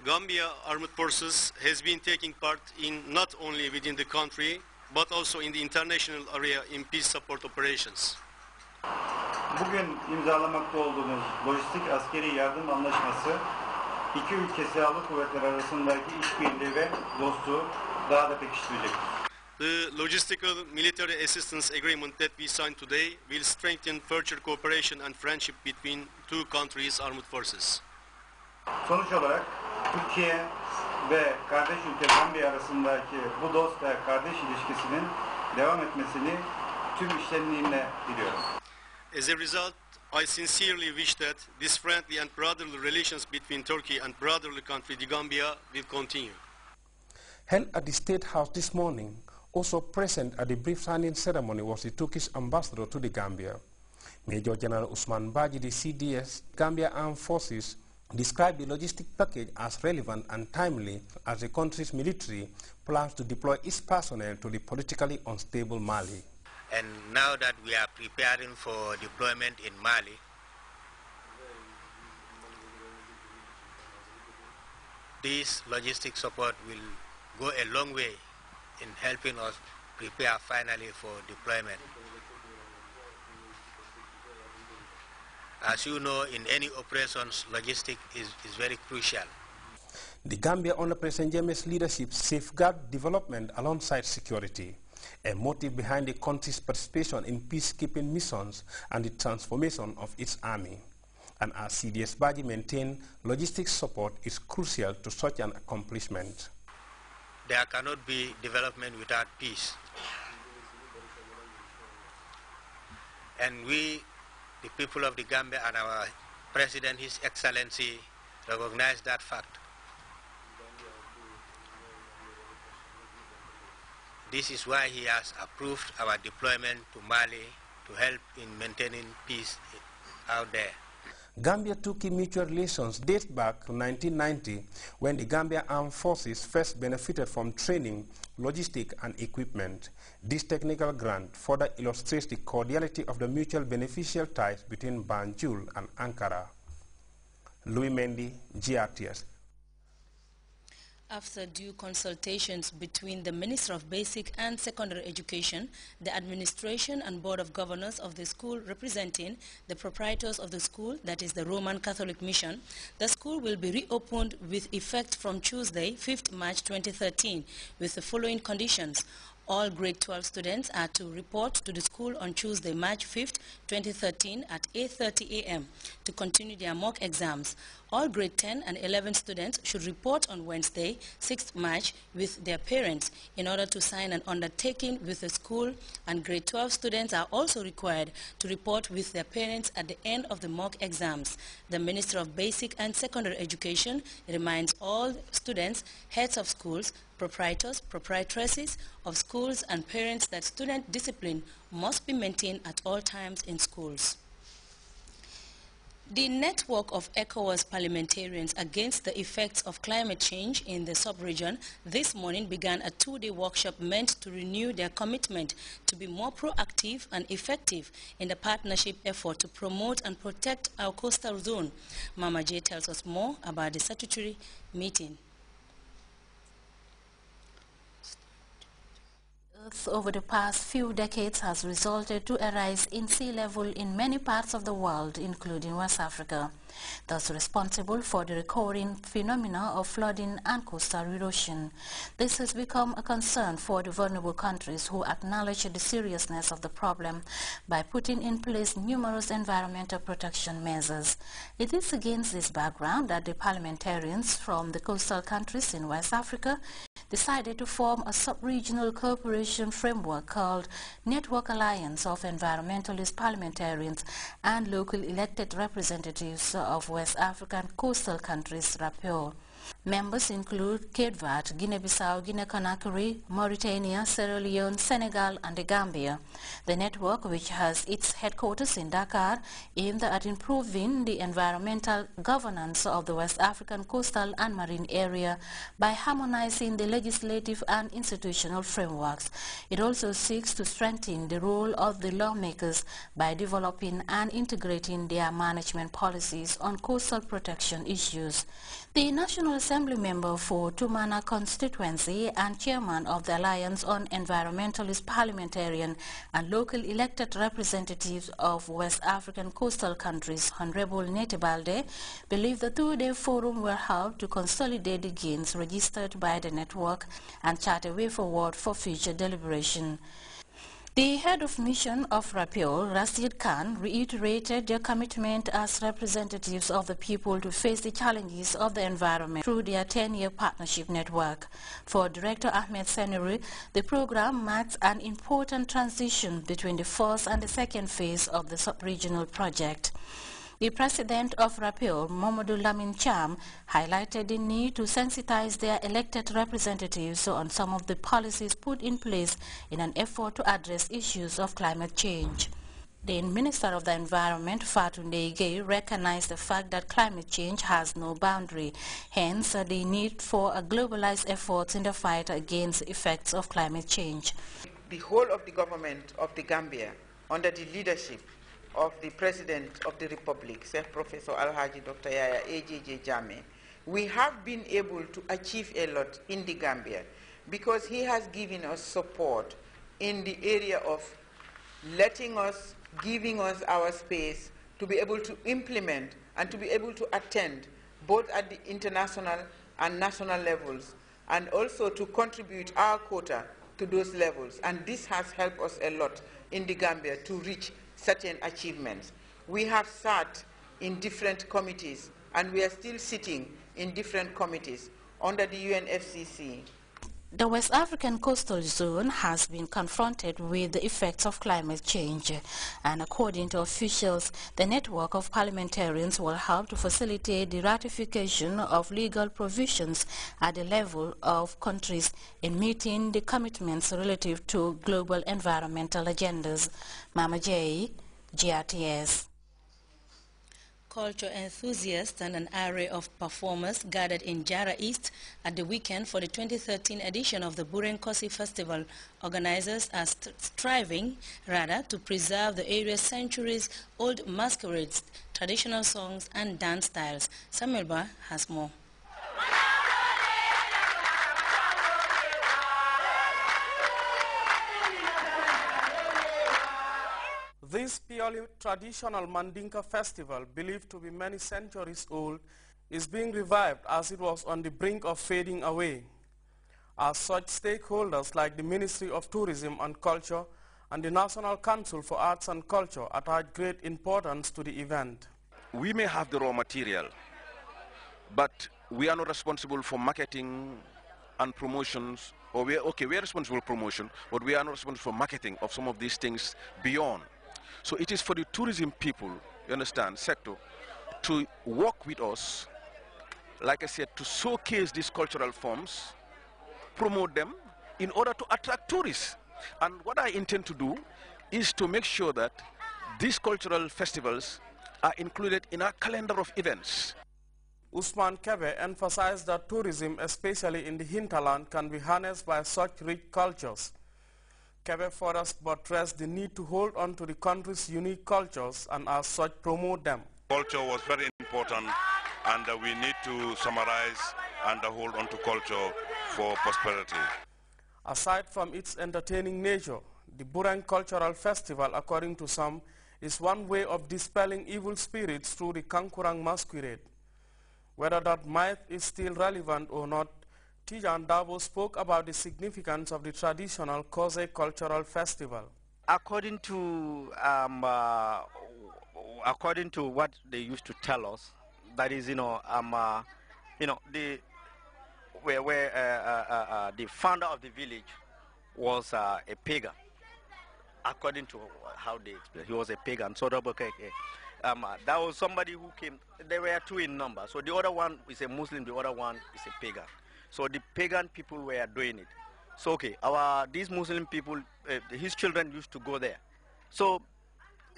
Gambia Armed Forces has been taking part in not only within the country, but also in the international area in peace support operations. Bugün imzalamakta olduğumuz lojistik askeri yardım anlaşması, iki ülke silahlı kuvvetler arasındaki işbirliği ve dostluğu daha da pekiştirecektir. The logistical military assistance agreement that we signed today will strengthen further cooperation and friendship between two countries' armed forces. Sonuç olarak Türkiye ve kardeş ülke Gambiya arasındaki bu dost ve kardeş ilişkisinin devam etmesini tüm içtenliğimle diliyorum. As a result, I sincerely wish that this friendly and brotherly relations between Turkey and brotherly country, the Gambia, will continue. Held at the State House this morning, also present at the brief signing ceremony was the Turkish ambassador to the Gambia. Major General Usman Baji, the CDS, Gambia Armed Forces, described the logistic package as relevant and timely as the country's military plans to deploy its personnel to the politically unstable Mali. And now that we are preparing for deployment in Mali, this logistic support will go a long way in helping us prepare finally for deployment. As you know, in any operations, logistics is very crucial. The Gambia, under President Jammeh's leadership, safeguard development alongside security, a motive behind the country's participation in peacekeeping missions and the transformation of its army. And as CDS Baji maintained, logistics support is crucial to such an accomplishment. There cannot be development without peace. And we, the people of the Gambia, and our President, His Excellency, recognize that fact. This is why he has approved our deployment to Mali to help in maintaining peace out there. Gambia-Turkey mutual relations date back to 1990, when the Gambia Armed Forces first benefited from training, logistics and equipment. This technical grant further illustrates the cordiality of the mutual beneficial ties between Banjul and Ankara. Louis Mendy, GRTS. After due consultations between the Minister of Basic and Secondary Education, the administration and Board of Governors of the school representing the proprietors of the school, that is the Roman Catholic Mission, the school will be reopened with effect from Tuesday, 5th March 2013, with the following conditions. All grade 12 students are to report to the school on Tuesday, March 5th, 2013 at 8:30 a.m. to continue their mock exams. All grade 10 and 11 students should report on Wednesday, 6th March with their parents in order to sign an undertaking with the school, and grade 12 students are also required to report with their parents at the end of the mock exams. The Minister of Basic and Secondary Education reminds all students, heads of schools, proprietors, proprietresses of schools and parents that student discipline must be maintained at all times in schools. The network of ECOWAS parliamentarians against the effects of climate change in the sub-region this morning began a two-day workshop meant to renew their commitment to be more proactive and effective in the partnership effort to promote and protect our coastal zone. Mama J tells us more about the statutory meeting. Over the past few decades has resulted to a rise in sea level in many parts of the world, including West Africa, thus responsible for the recurring phenomena of flooding and coastal erosion. This has become a concern for the vulnerable countries, who acknowledge the seriousness of the problem by putting in place numerous environmental protection measures. It is against this background that the parliamentarians from the coastal countries in West Africa decided to form a sub-regional cooperation framework called Network Alliance of Environmentalist Parliamentarians and Local Elected Representatives of West African Coastal Countries, RAPEO. Members include Cape Verde, Guinea-Bissau, Guinea-Conakry, Mauritania, Sierra Leone, Senegal, and the Gambia. The network, which has its headquarters in Dakar, aimed at improving the environmental governance of the West African coastal and marine area by harmonizing the legislative and institutional frameworks. It also seeks to strengthen the role of the lawmakers by developing and integrating their management policies on coastal protection issues. The National Assembly member for Tumana constituency and chairman of the Alliance on Environmentalist Parliamentarian and Local Elected Representatives of West African coastal countries, Honorable Nete Balde, believe the two-day forum will help to consolidate the gains registered by the network and chart a way forward for future deliberation. The head of mission of RAPIO, Rashid Khan, reiterated their commitment as representatives of the people to face the challenges of the environment through their 10-year partnership network. For Director Ahmed Senuri, the program marks an important transition between the first and the second phase of the sub-regional project. The president of RAPIO, Mamadou Lamin Cham, highlighted the need to sensitize their elected representatives on some of the policies put in place in an effort to address issues of climate change. The Minister of the Environment, Fatou Ndeye, recognized the fact that climate change has no boundary, hence the need for a globalized effort in the fight against the effects of climate change. The whole of the government of the Gambia, under the leadership of the President of the Republic, Sir Professor Alhaji Dr. Yaya AJJ Jammeh, we have been able to achieve a lot in the Gambia because he has given us support in the area of giving us our space to be able to implement and to be able to attend both at the international and national levels, and also to contribute our quota to those levels. And this has helped us a lot in the Gambia to reach certain achievements. We have sat in different committees, and we are still sitting in different committees under the UNFCCC. The West African coastal zone has been confronted with the effects of climate change, and according to officials, the network of parliamentarians will help to facilitate the ratification of legal provisions at the level of countries in meeting the commitments relative to global environmental agendas. Mama J, GRTS. Culture enthusiasts and an array of performers gathered in Jara East at the weekend for the 2013 edition of the Burenkosi Festival. Organizers are striving, to preserve the area's centuries-old masquerades, traditional songs and dance styles. Samuel Ba has more. This purely traditional Mandinka festival, believed to be many centuries old, is being revived as it was on the brink of fading away. As such, stakeholders like the Ministry of Tourism and Culture and the National Council for Arts and Culture attach great importance to the event. We may have the raw material, but we are not responsible for marketing and promotions, or we are responsible for promotion, but we are not responsible for marketing of some of these things beyond. So it is for the tourism people, you understand, sector, to work with us, like I said, to showcase these cultural forms, promote them in order to attract tourists. And what I intend to do is to make sure that these cultural festivals are included in our calendar of events. Usman Kebe emphasized that tourism, especially in the hinterland, can be harnessed by such rich cultures. Kebe further buttressed the need to hold on to the country's unique cultures and as such promote them. Culture was very important, and we need to summarize and hold on to culture for prosperity. Aside from its entertaining nature, the Burang Cultural Festival, according to some, is one way of dispelling evil spirits through the Kankurang masquerade. Whether that myth is still relevant or not, Tijan Dabo spoke about the significance of the traditional Koze Cultural Festival. According to what they used to tell us, that is, the founder of the village was a pagan. According to how they explain, he was a pagan. So that was somebody who came. There were two in number. So the other one is a Muslim, the other one is a pagan. So the pagan people were doing it. So these Muslim people, his children used to go there. So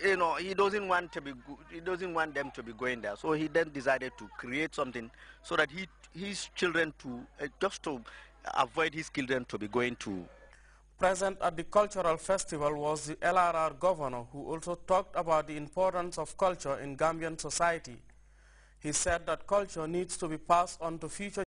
he doesn't want them to be going there. So he then decided to create something so that his children just to avoid his children to be going to. Present at the cultural festival was the LRR governor, who also talked about the importance of culture in Gambian society. He said that culture needs to be passed on to future